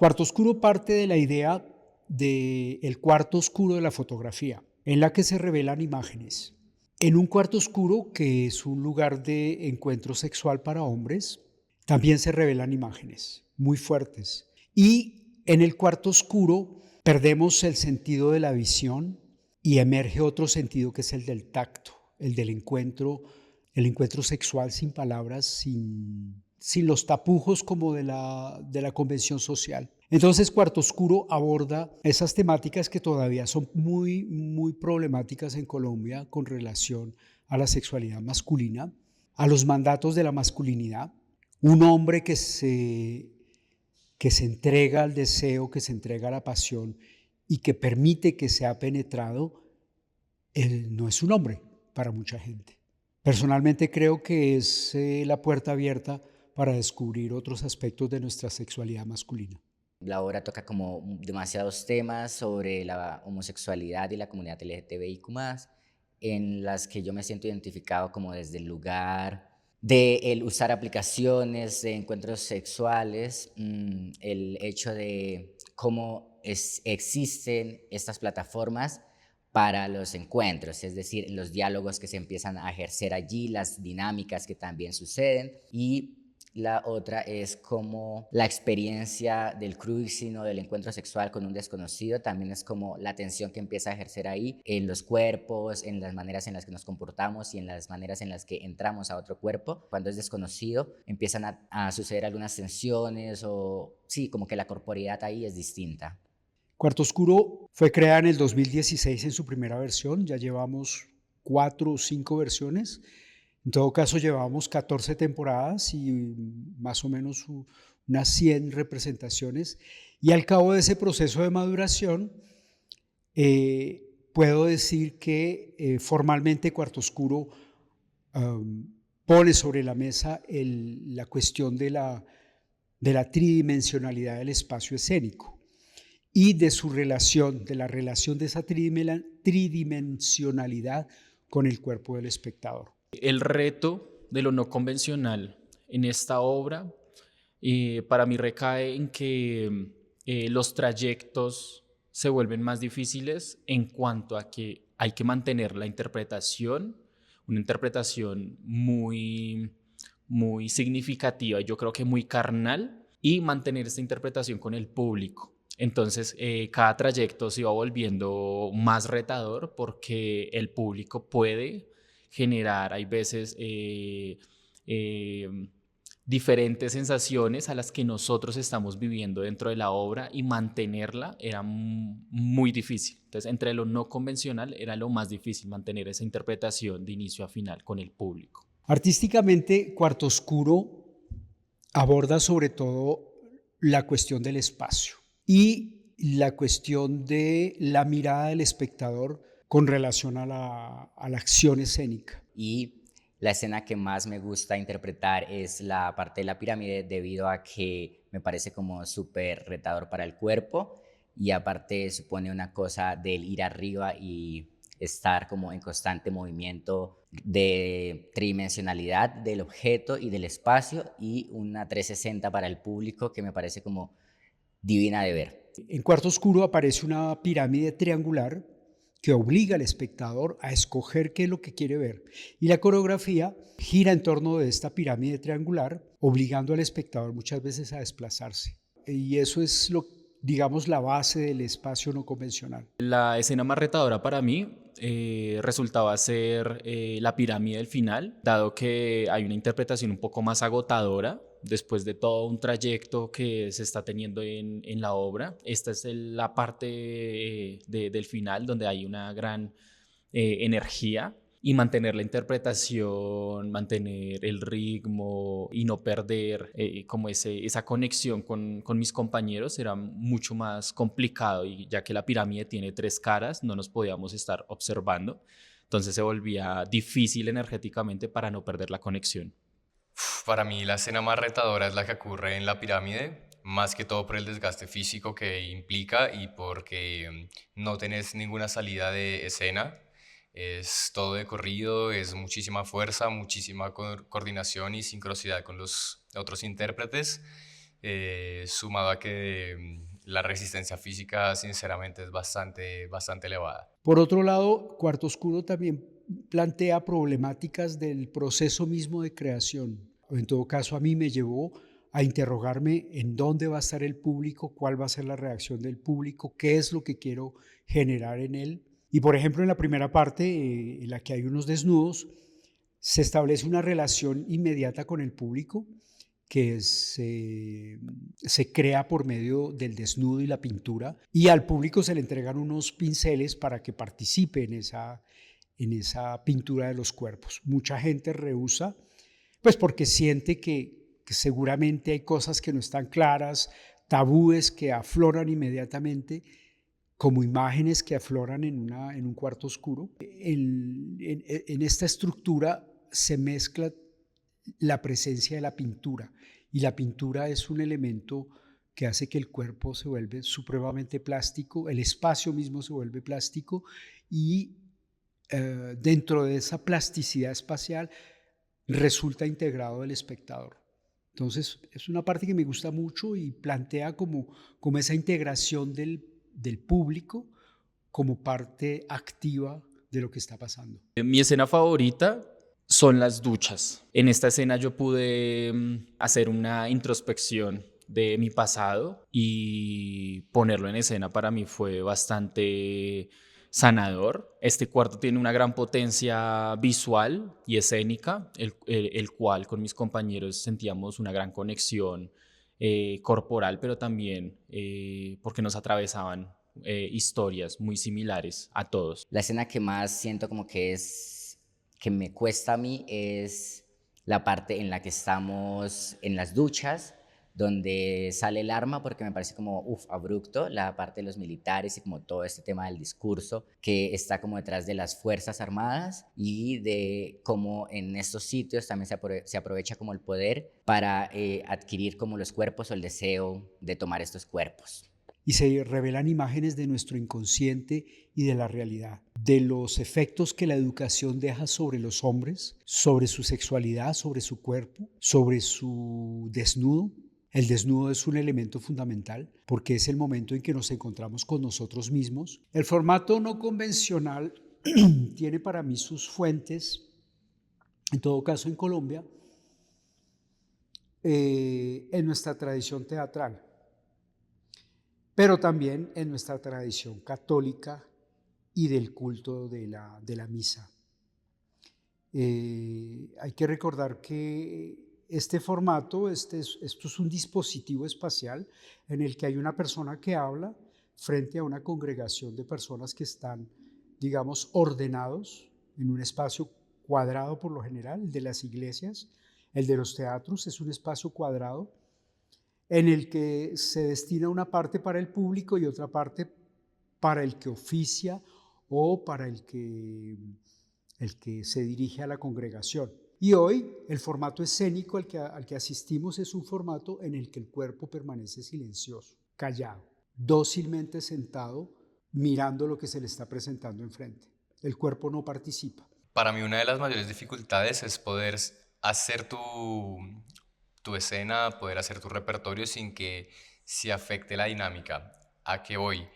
Cuarto oscuro parte de la idea del cuarto oscuro de la fotografía, en la que se revelan imágenes. En un cuarto oscuro, que es un lugar de encuentro sexual para hombres, también se revelan imágenes muy fuertes. Y en el cuarto oscuro perdemos el sentido de la visión y emerge otro sentido que es el del tacto, el del encuentro, el encuentro sexual sin palabras, sin los tapujos como de la convención social. Entonces, Cuarto Oscuro aborda esas temáticas que todavía son muy, muy problemáticas en Colombia con relación a la sexualidad masculina, a los mandatos de la masculinidad. Un hombre que se entrega al deseo, que se entrega a la pasión y que permite que sea penetrado, él no es un hombre para mucha gente. Personalmente creo que es la puerta abierta para descubrir otros aspectos de nuestra sexualidad masculina. La obra toca como demasiados temas sobre la homosexualidad y la comunidad LGTBIQ+, en las que yo me siento identificado como desde el lugar de el usar aplicaciones de encuentros sexuales, el hecho de cómo existen estas plataformas para los encuentros, es decir, los diálogos que se empiezan a ejercer allí, las dinámicas que también suceden, y la otra es como la experiencia del cruising o del encuentro sexual con un desconocido, también es como la tensión que empieza a ejercer ahí en los cuerpos, en las maneras en las que nos comportamos y en las maneras en las que entramos a otro cuerpo. Cuando es desconocido empiezan a suceder algunas tensiones o sí, como que la corporeidad ahí es distinta. Cuarto Oscuro fue creada en el 2016 en su primera versión, ya llevamos 4 o 5 versiones. En todo caso, llevamos 14 temporadas y más o menos unas 100 representaciones. Y al cabo de ese proceso de maduración, puedo decir que formalmente Cuarto Oscuro pone sobre la mesa la cuestión de la tridimensionalidad del espacio escénico y de su relación, de la relación de esa tridimensionalidad con el cuerpo del espectador. El reto de lo no convencional en esta obra para mí recae en que los trayectos se vuelven más difíciles en cuanto a que hay que mantener la interpretación, una interpretación muy, muy significativa, yo creo que muy carnal, y mantener esta interpretación con el público. Entonces, cada trayecto se va volviendo más retador porque el público puede generar, hay veces, eh, diferentes sensaciones a las que nosotros estamos viviendo dentro de la obra y mantenerla era muy difícil. Entonces, entre lo no convencional era lo más difícil mantener esa interpretación de inicio a final con el público. Artísticamente, Cuarto Oscuro aborda sobre todo la cuestión del espacio y la cuestión de la mirada del espectador con relación a la acción escénica. Y la escena que más me gusta interpretar es la parte de la pirámide debido a que me parece como súper retador para el cuerpo y aparte supone una cosa del ir arriba y estar como en constante movimiento de tridimensionalidad del objeto y del espacio y una 360 para el público que me parece como divina de ver. En Cuarto Oscuro aparece una pirámide triangular que obliga al espectador a escoger qué es lo que quiere ver. Y la coreografía gira en torno de esta pirámide triangular, obligando al espectador muchas veces a desplazarse. Y eso es digamos, la base del espacio no convencional. La escena más retadora para mí resultaba ser la pirámide del final, dado que hay una interpretación un poco más agotadora después de todo un trayecto que se está teniendo en la obra. Esta es la parte del final donde hay una gran energía y mantener la interpretación, mantener el ritmo y no perder como esa conexión con mis compañeros era mucho más complicado y ya que la pirámide tiene 3 caras, no nos podíamos estar observando, entonces se volvía difícil energéticamente para no perder la conexión. Para mí la escena más retadora es la que ocurre en la pirámide, más que todo por el desgaste físico que implica y porque no tenés ninguna salida de escena. Es todo de corrido, es muchísima fuerza, muchísima coordinación y sincronicidad con los otros intérpretes. sumado a que la resistencia física sinceramente es bastante elevada. Por otro lado, Cuarto Oscuro también plantea problemáticas del proceso mismo de creación. En todo caso, a mí me llevó a interrogarme en dónde va a estar el público, cuál va a ser la reacción del público, qué es lo que quiero generar en él. Y por ejemplo, en la primera parte, en la que hay unos desnudos, se establece una relación inmediata con el público que se crea por medio del desnudo y la pintura, y al público se le entregan unos pinceles para que participe en esa pintura de los cuerpos. Mucha gente rehúsa, pues porque siente que seguramente hay cosas que no están claras, tabúes que afloran inmediatamente, como imágenes que afloran en un cuarto oscuro. En esta estructura se mezcla la presencia de la pintura, y la pintura es un elemento que hace que el cuerpo se vuelve supremamente plástico, el espacio mismo se vuelve plástico, y dentro de esa plasticidad espacial resulta integrado el espectador. Entonces es una parte que me gusta mucho y plantea como esa integración del público como parte activa de lo que está pasando. Mi escena favorita son las duchas. En esta escena yo pude hacer una introspección de mi pasado y ponerlo en escena para mí fue bastante sanador. Este cuarto tiene una gran potencia visual y escénica, el cual con mis compañeros sentíamos una gran conexión corporal, pero también porque nos atravesaban historias muy similares a todos. La escena que más siento como que me cuesta a mí es la parte en la que estamos en las duchas, donde sale el arma, porque me parece como, abrupto, la parte de los militares y como todo este tema del discurso que está como detrás de las Fuerzas Armadas y de cómo en estos sitios también se aprovecha como el poder para adquirir como los cuerpos o el deseo de tomar estos cuerpos. Y se revelan imágenes de nuestro inconsciente y de la realidad, de los efectos que la educación deja sobre los hombres, sobre su sexualidad, sobre su cuerpo, sobre su desnudo. El desnudo es un elemento fundamental porque es el momento en que nos encontramos con nosotros mismos. El formato no convencional tiene para mí sus fuentes, en todo caso en Colombia, en nuestra tradición teatral, pero también en nuestra tradición católica y del culto de la misa. Hay que recordar que este formato, esto es un dispositivo espacial en el que hay una persona que habla frente a una congregación de personas que están, digamos, ordenados en un espacio cuadrado por lo general. El de las iglesias, el de los teatros es un espacio cuadrado en el que se destina una parte para el público y otra parte para el que oficia o para el que se dirige a la congregación. Y hoy el formato escénico al que asistimos es un formato en el que el cuerpo permanece silencioso, callado, dócilmente sentado, mirando lo que se le está presentando enfrente. El cuerpo no participa. Para mí una de las mayores dificultades es poder hacer tu escena, poder hacer tu repertorio sin que se afecte la dinámica. ¿A qué voy?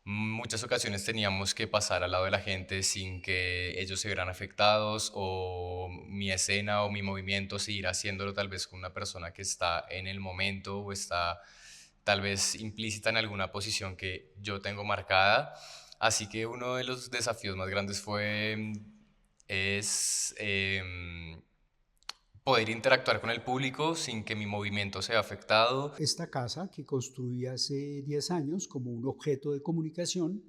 Muchas ocasiones teníamos que pasar al lado de la gente sin que ellos se vieran afectados o mi escena o mi movimiento seguir haciéndolo tal vez con una persona que está en el momento o está tal vez implícita en alguna posición que yo tengo marcada. Así que uno de los desafíos más grandes es poder interactuar con el público sin que mi movimiento sea afectado. Esta casa que construí hace 10 años como un objeto de comunicación,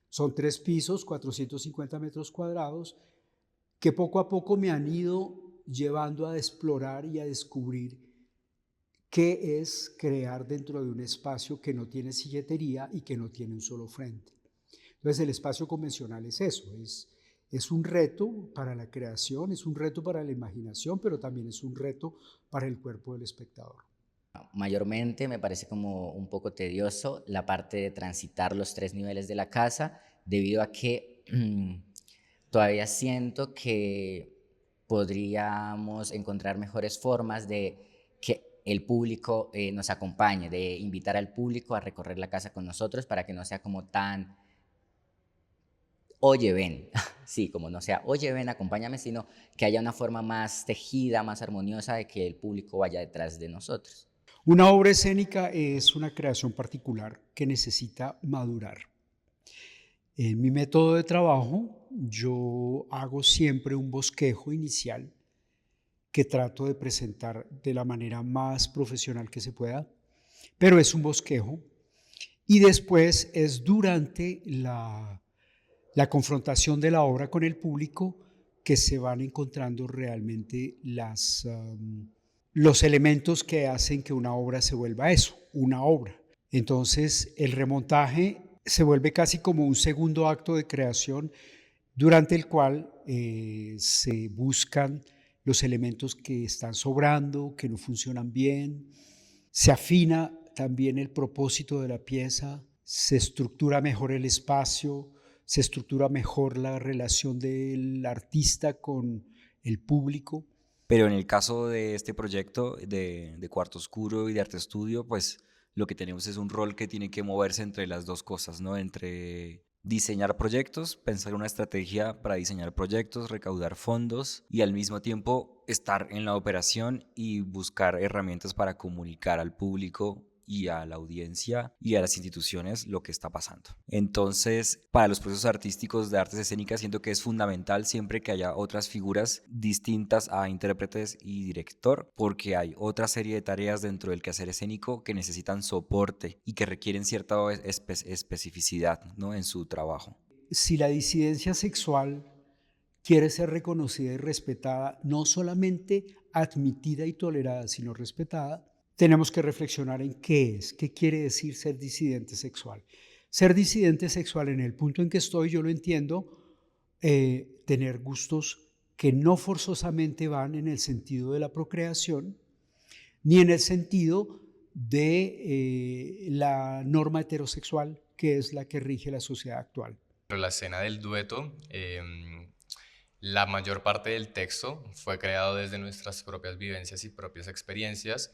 son 3 pisos, 450 metros cuadrados, que poco a poco me han ido llevando a explorar y a descubrir qué es crear dentro de un espacio que no tiene silletería y que no tiene un solo frente. Entonces el espacio convencional es eso, es un reto para la creación, es un reto para la imaginación, pero también es un reto para el cuerpo del espectador. Mayormente me parece como un poco tedioso la parte de transitar los 3 niveles de la casa, debido a que todavía siento que podríamos encontrar mejores formas de que el público nos acompañe, de invitar al público a recorrer la casa con nosotros para que no sea como tan, oye, ven, sí, como no sea, oye, ven, acompáñame, sino que haya una forma más tejida, más armoniosa de que el público vaya detrás de nosotros. Una obra escénica es una creación particular que necesita madurar. En mi método de trabajo, yo hago siempre un bosquejo inicial que trato de presentar de la manera más profesional que se pueda, pero es un bosquejo. Y después es durante la confrontación de la obra con el público que se van encontrando realmente los elementos que hacen que una obra se vuelva eso, una obra. Entonces, el remontaje se vuelve casi como un segundo acto de creación durante el cual se buscan los elementos que están sobrando, que no funcionan bien, se afina también el propósito de la pieza, se estructura mejor el espacio, se estructura mejor la relación del artista con el público. Pero en el caso de este proyecto de Cuarto Oscuro y de Arte Estudio, pues lo que tenemos es un rol que tiene que moverse entre las dos cosas, ¿no? Entre diseñar proyectos, pensar una estrategia para diseñar proyectos, recaudar fondos y al mismo tiempo estar en la operación y buscar herramientas para comunicar al público y a la audiencia y a las instituciones lo que está pasando. Entonces, para los procesos artísticos de artes escénicas siento que es fundamental siempre que haya otras figuras distintas a intérpretes y director, porque hay otra serie de tareas dentro del quehacer escénico que necesitan soporte y que requieren cierta especificidad, ¿no?, en su trabajo. Si la disidencia sexual quiere ser reconocida y respetada, no solamente admitida y tolerada, sino respetada, tenemos que reflexionar en qué quiere decir ser disidente sexual. Ser disidente sexual en el punto en que estoy, yo lo entiendo, tener gustos que no forzosamente van en el sentido de la procreación, ni en el sentido de la norma heterosexual, que es la que rige la sociedad actual. Pero la escena del dueto, la mayor parte del texto fue creado desde nuestras propias vivencias y propias experiencias.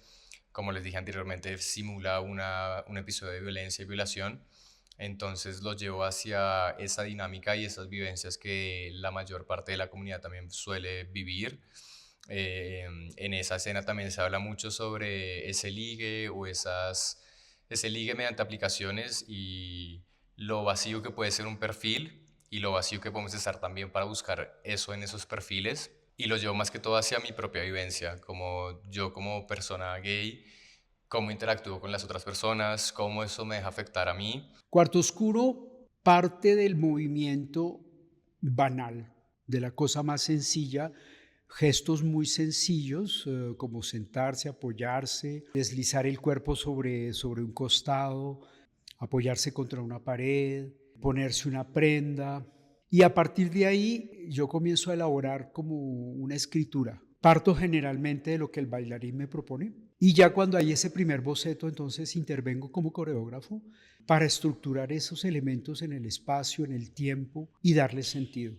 Como les dije anteriormente, simula un episodio de violencia y violación, entonces lo llevo hacia esa dinámica y esas vivencias que la mayor parte de la comunidad también suele vivir. En esa escena también se habla mucho sobre ese ligue o ese ligue mediante aplicaciones y lo vacío que puede ser un perfil y lo vacío que podemos estar también para buscar eso en esos perfiles. Y lo llevo más que todo hacia mi propia vivencia, como yo como persona gay, cómo interactúo con las otras personas, cómo eso me deja afectar a mí. Cuarto Oscuro parte del movimiento banal, de la cosa más sencilla, gestos muy sencillos como sentarse, apoyarse, deslizar el cuerpo sobre un costado, apoyarse contra una pared, ponerse una prenda. Y a partir de ahí yo comienzo a elaborar como una escritura. Parto generalmente de lo que el bailarín me propone y ya cuando hay ese primer boceto, entonces intervengo como coreógrafo para estructurar esos elementos en el espacio, en el tiempo y darles sentido.